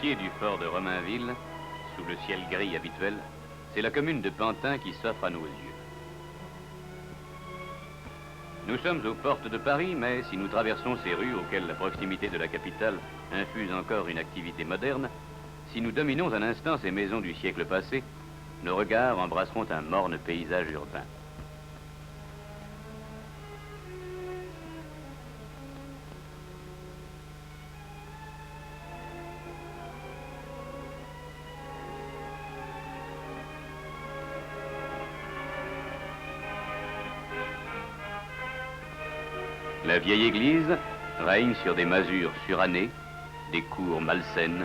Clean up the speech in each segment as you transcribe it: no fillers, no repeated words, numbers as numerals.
pied du fort de Romainville, sous le ciel gris habituel, c'est la commune de Pantin qui s'offre à nos yeux. Nous sommes aux portes de Paris, mais si nous traversons ces rues auxquelles la proximité de la capitale infuse encore une activité moderne, si nous dominons un instant ces maisons du siècle passé, nos regards embrasseront un morne paysage urbain. La vieille église règne sur des masures surannées, des cours malsaines,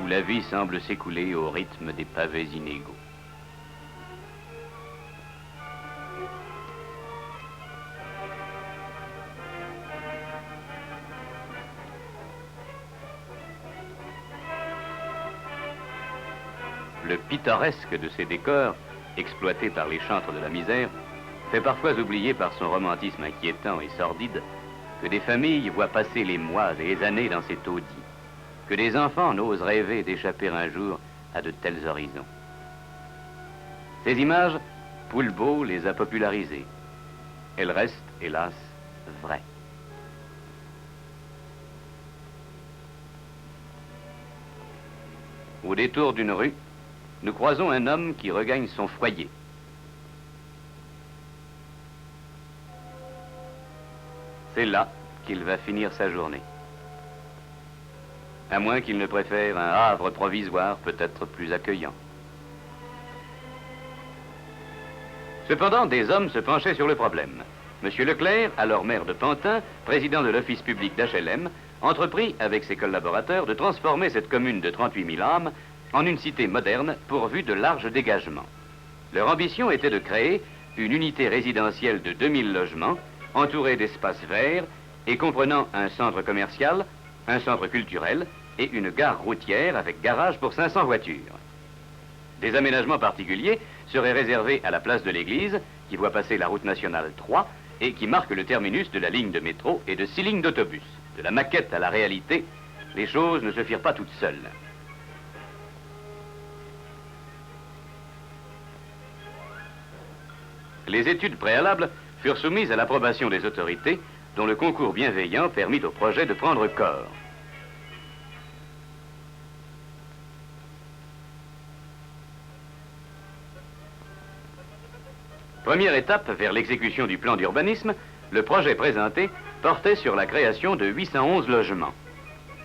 où la vie semble s'écouler au rythme des pavés inégaux. Le pittoresque de ces décors, exploités par les chantres de la misère, fait parfois oublier par son romantisme inquiétant et sordide que des familles voient passer les mois et les années dans ces taudis, que des enfants n'osent rêver d'échapper un jour à de tels horizons. Ces images, Poulbeau les a popularisées. Elles restent, hélas, vraies. Au détour d'une rue, nous croisons un homme qui regagne son foyer. C'est là qu'il va finir sa journée. À moins qu'il ne préfère un havre provisoire, peut-être plus accueillant. Cependant, des hommes se penchaient sur le problème. Monsieur Leclerc, alors maire de Pantin, président de l'office public d'HLM, entreprit avec ses collaborateurs de transformer cette commune de 38 000 âmes en une cité moderne pourvue de larges dégagements. Leur ambition était de créer une unité résidentielle de 2000 logements, entourée d'espaces verts et comprenant un centre commercial, un centre culturel et une gare routière avec garage pour 500 voitures. Des aménagements particuliers seraient réservés à la place de l'église, qui voit passer la route nationale 3 et qui marque le terminus de la ligne de métro et de 6 lignes d'autobus. De la maquette à la réalité, les choses ne se firent pas toutes seules. Les études préalables furent soumises à l'approbation des autorités, dont le concours bienveillant permit au projet de prendre corps. Première étape vers l'exécution du plan d'urbanisme, le projet présenté portait sur la création de 811 logements.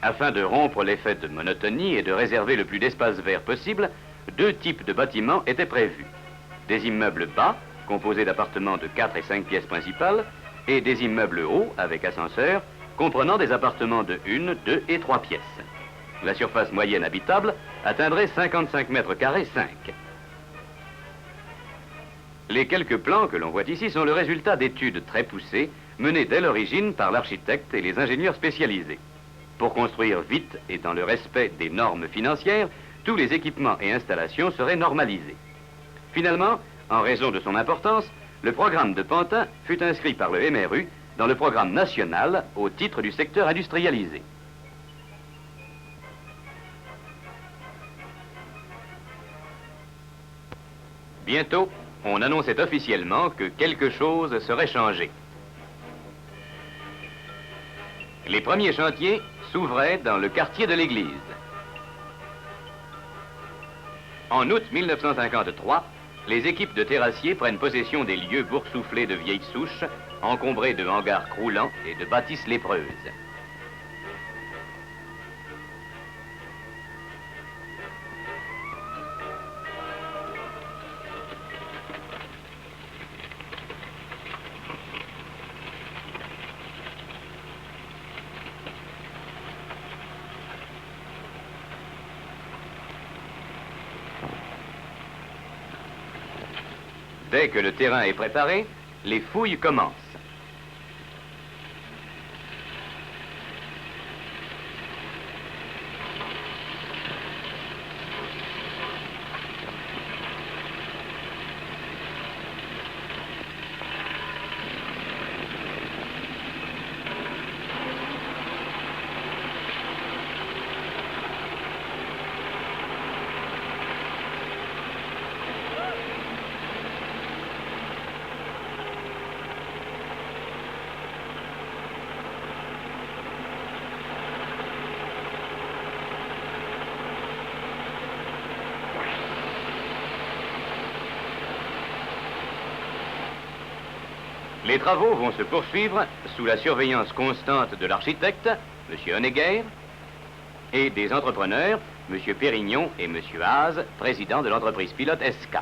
Afin de rompre l'effet de monotonie et de réserver le plus d'espace vert possible, deux types de bâtiments étaient prévus. Des immeubles bas, composés d'appartements de 4 et 5 pièces principales, et des immeubles hauts, avec ascenseur, comprenant des appartements de 1, 2 et 3 pièces. La surface moyenne habitable atteindrait 55 mètres carrés 5. Les quelques plans que l'on voit ici sont le résultat d'études très poussées, menées dès l'origine par l'architecte et les ingénieurs spécialisés. Pour construire vite et dans le respect des normes financières, tous les équipements et installations seraient normalisés. Finalement, en raison de son importance, le programme de Pantin fut inscrit par le MRU dans le programme national au titre du secteur industrialisé. Bientôt, on annonçait officiellement que quelque chose serait changé. Les premiers chantiers s'ouvraient dans le quartier de l'église. En août 1953, les équipes de terrassiers prennent possession des lieux boursouflés de vieilles souches, encombrés de hangars croulants et de bâtisses lépreuses. Dès que le terrain est préparé, les fouilles commencent. Les travaux vont se poursuivre sous la surveillance constante de l'architecte, M. Honegger, et des entrepreneurs, M. Pérignon et M. Haas, président de l'entreprise pilote SK.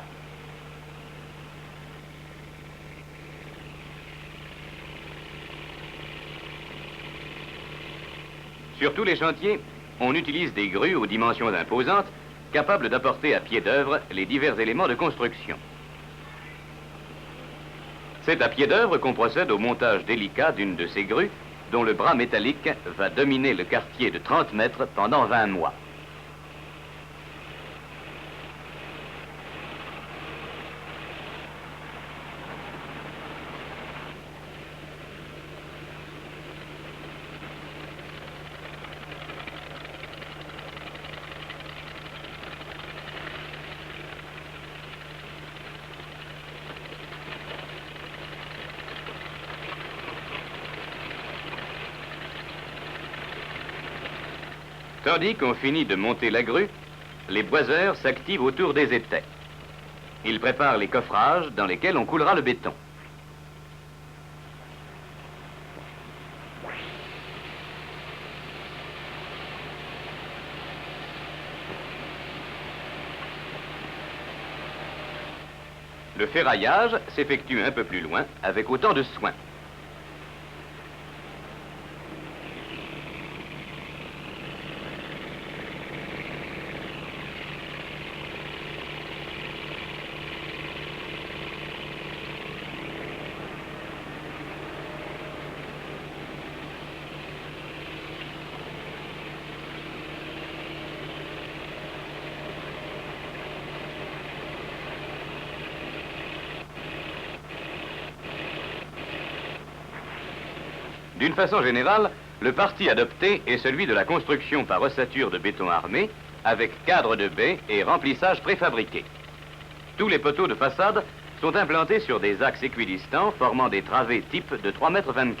Sur tous les chantiers, on utilise des grues aux dimensions imposantes, capables d'apporter à pied d'œuvre les divers éléments de construction. C'est à pied d'œuvre qu'on procède au montage délicat d'une de ces grues, dont le bras métallique va dominer le quartier de 30 mètres pendant 20 mois. Tandis qu'on finit de monter la grue, les boiseurs s'activent autour des étais. Ils préparent les coffrages dans lesquels on coulera le béton. Le ferraillage s'effectue un peu plus loin avec autant de soin. D'une façon générale, le parti adopté est celui de la construction par ossature de béton armé, avec cadre de baie et remplissage préfabriqué. Tous les poteaux de façade sont implantés sur des axes équidistants formant des travées type de 3,24 m.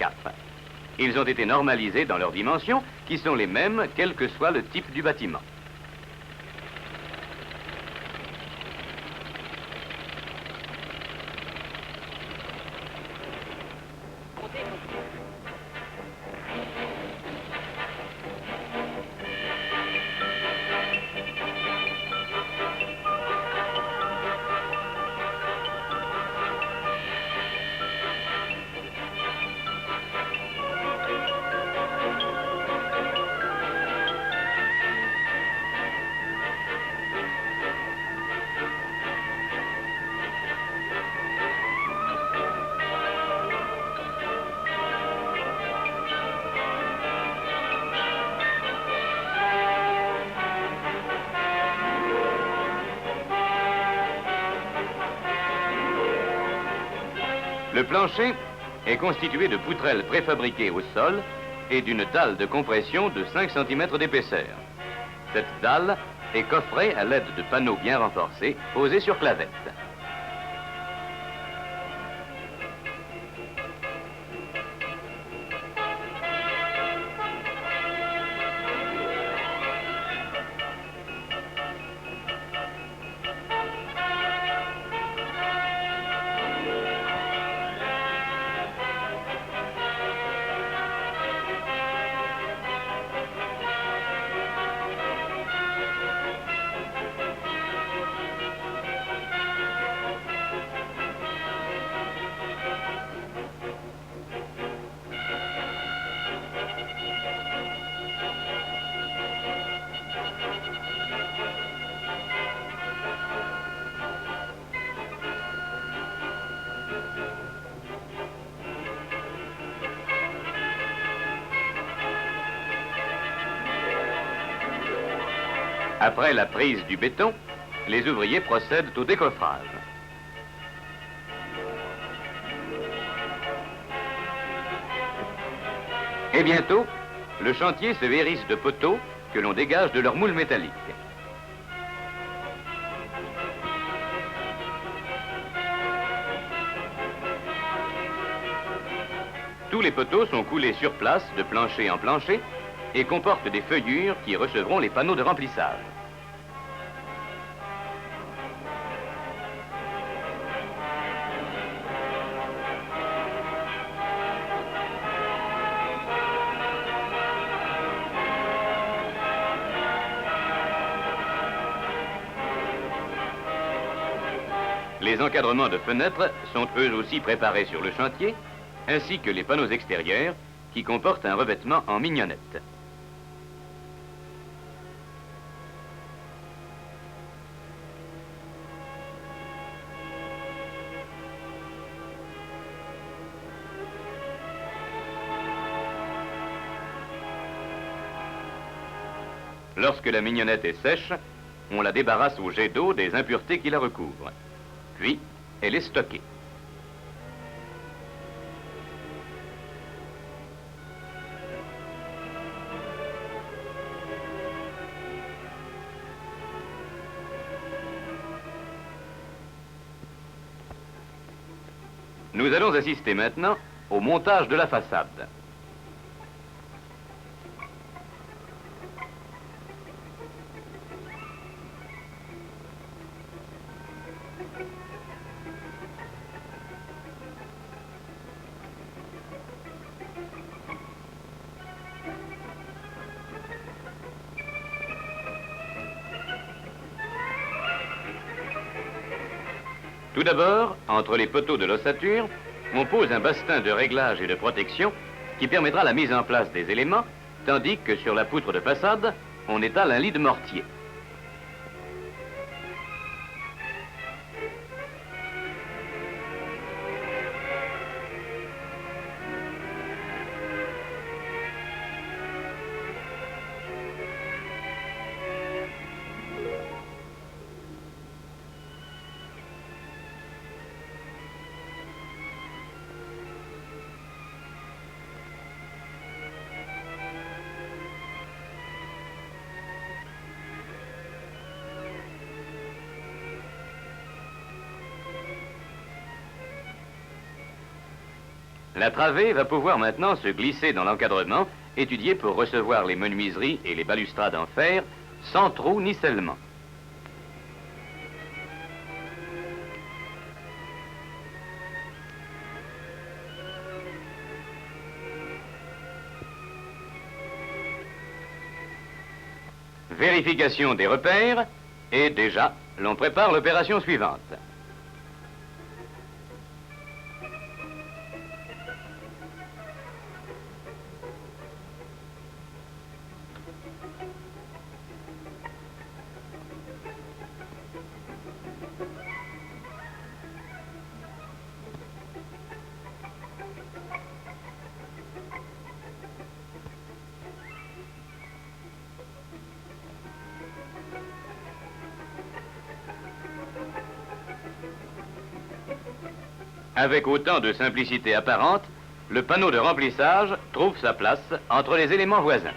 Ils ont été normalisés dans leurs dimensions, qui sont les mêmes quel que soit le type du bâtiment. Le plancher est constitué de poutrelles préfabriquées au sol et d'une dalle de compression de 5 cm d'épaisseur. Cette dalle est coffrée à l'aide de panneaux bien renforcés posés sur clavette. Après la prise du béton, les ouvriers procèdent au décoffrage. Et bientôt, le chantier se hérisse de poteaux que l'on dégage de leur moule métallique. Tous les poteaux sont coulés sur place de plancher en plancher et comportent des feuillures qui recevront les panneaux de remplissage. Les encadrements de fenêtres sont eux aussi préparés sur le chantier, ainsi que les panneaux extérieurs qui comportent un revêtement en mignonnette. Lorsque la mignonnette est sèche, on la débarrasse au jet d'eau des impuretés qui la recouvrent. Puis, elle est stockée. Nous allons assister maintenant au montage de la façade. Tout d'abord, entre les poteaux de l'ossature, on pose un bastin de réglage et de protection qui permettra la mise en place des éléments, tandis que sur la poutre de façade, on étale un lit de mortier. La travée va pouvoir maintenant se glisser dans l'encadrement, étudié pour recevoir les menuiseries et les balustrades en fer, sans trou ni scellement. Vérification des repères, et déjà, l'on prépare l'opération suivante. Avec autant de simplicité apparente, le panneau de remplissage trouve sa place entre les éléments voisins.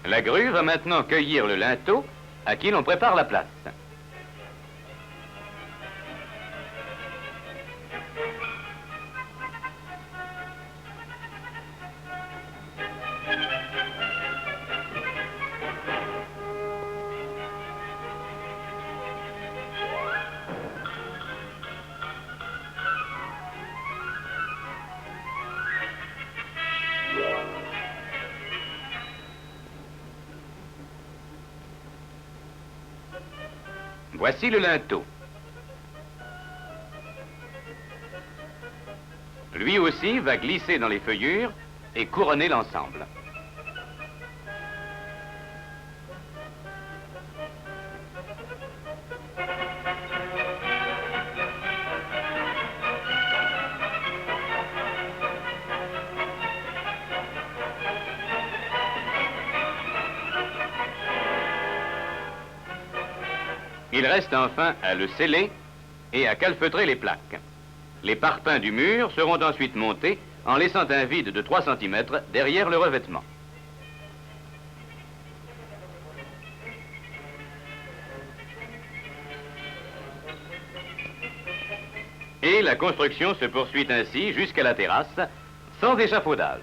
La grue va maintenant cueillir le linteau à qui l'on prépare la place. Voici le linteau. Lui aussi va glisser dans les feuillures et couronner l'ensemble. Il reste enfin à le sceller et à calfeutrer les plaques. Les parpaings du mur seront ensuite montés en laissant un vide de 3 cm derrière le revêtement. Et la construction se poursuit ainsi jusqu'à la terrasse, sans échafaudage.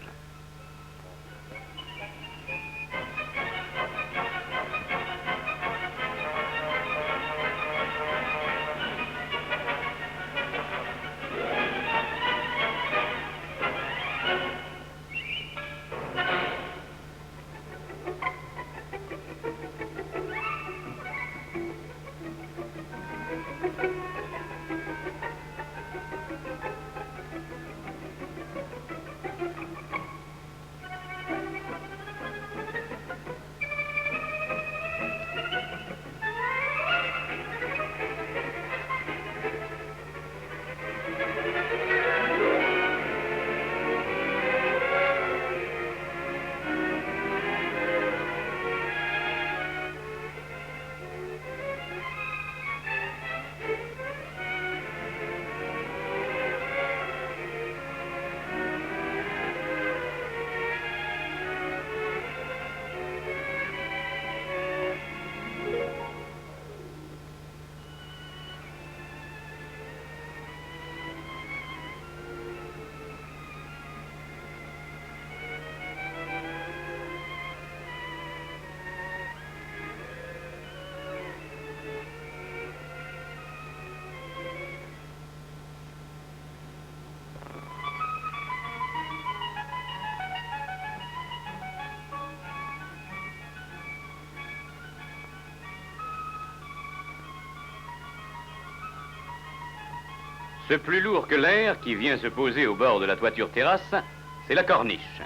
Ce plus lourd que l'air qui vient se poser au bord de la toiture terrasse, c'est la corniche.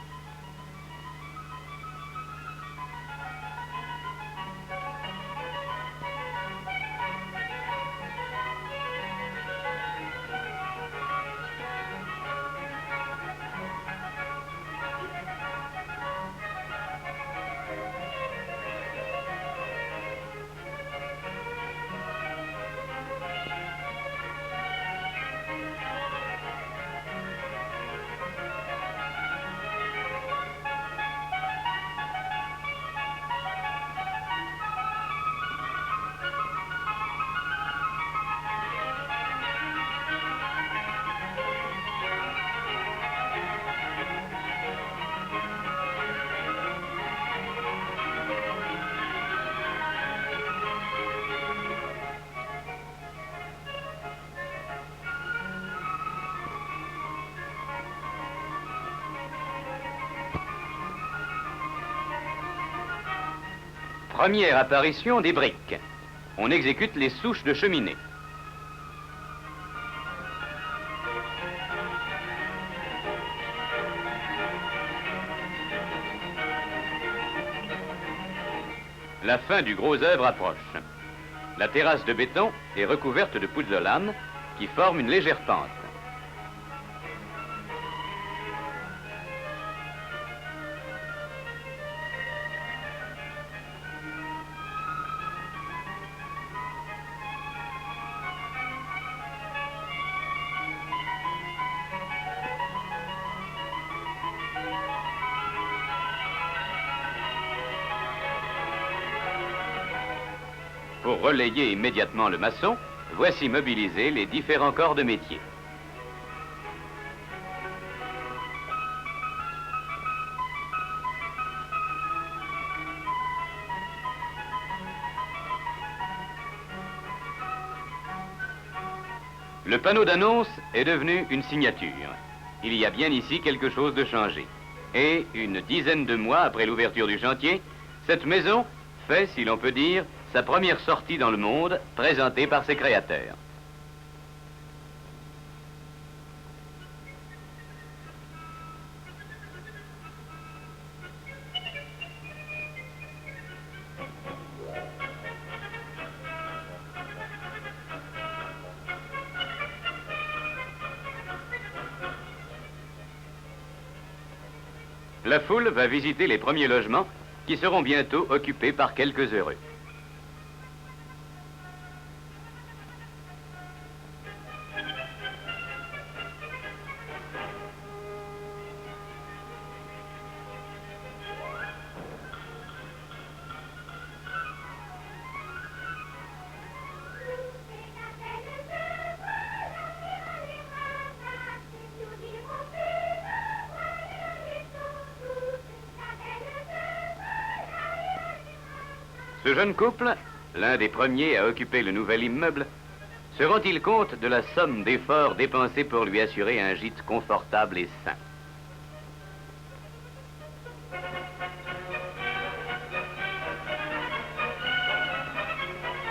Première apparition des briques. On exécute les souches de cheminée. La fin du gros œuvre approche. La terrasse de béton est recouverte de pouzzolane qui forment une légère pente. Pour relayer immédiatement le maçon, voici mobilisés les différents corps de métier. Le panneau d'annonce est devenu une signature. Il y a bien ici quelque chose de changé. Et une dizaine de mois après l'ouverture du chantier, cette maison fait, si l'on peut dire, sa première sortie dans le monde, présentée par ses créateurs. La foule va visiter les premiers logements qui seront bientôt occupés par quelques heureux. Ce jeune couple, l'un des premiers à occuper le nouvel immeuble, se rend-il compte de la somme d'efforts dépensés pour lui assurer un gîte confortable et sain?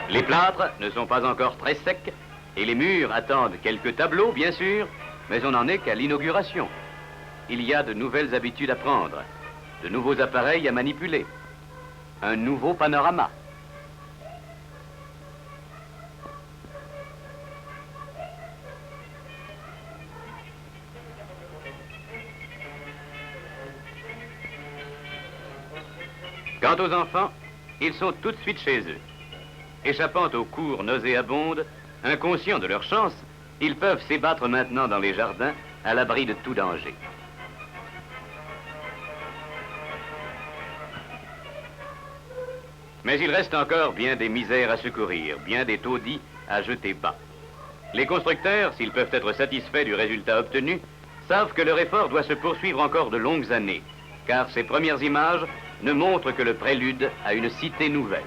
Les plâtres ne sont pas encore très secs et les murs attendent quelques tableaux, bien sûr, mais on n'en est qu'à l'inauguration. Il y a de nouvelles habitudes à prendre, de nouveaux appareils à manipuler. Un nouveau panorama. Quant aux enfants, ils sont tout de suite chez eux. Échappant aux cours nauséabondes, inconscients de leur chance, ils peuvent s'ébattre maintenant dans les jardins à l'abri de tout danger. Mais il reste encore bien des misères à secourir, bien des taudis à jeter bas. Les constructeurs, s'ils peuvent être satisfaits du résultat obtenu, savent que leur effort doit se poursuivre encore de longues années, car ces premières images ne montrent que le prélude à une cité nouvelle.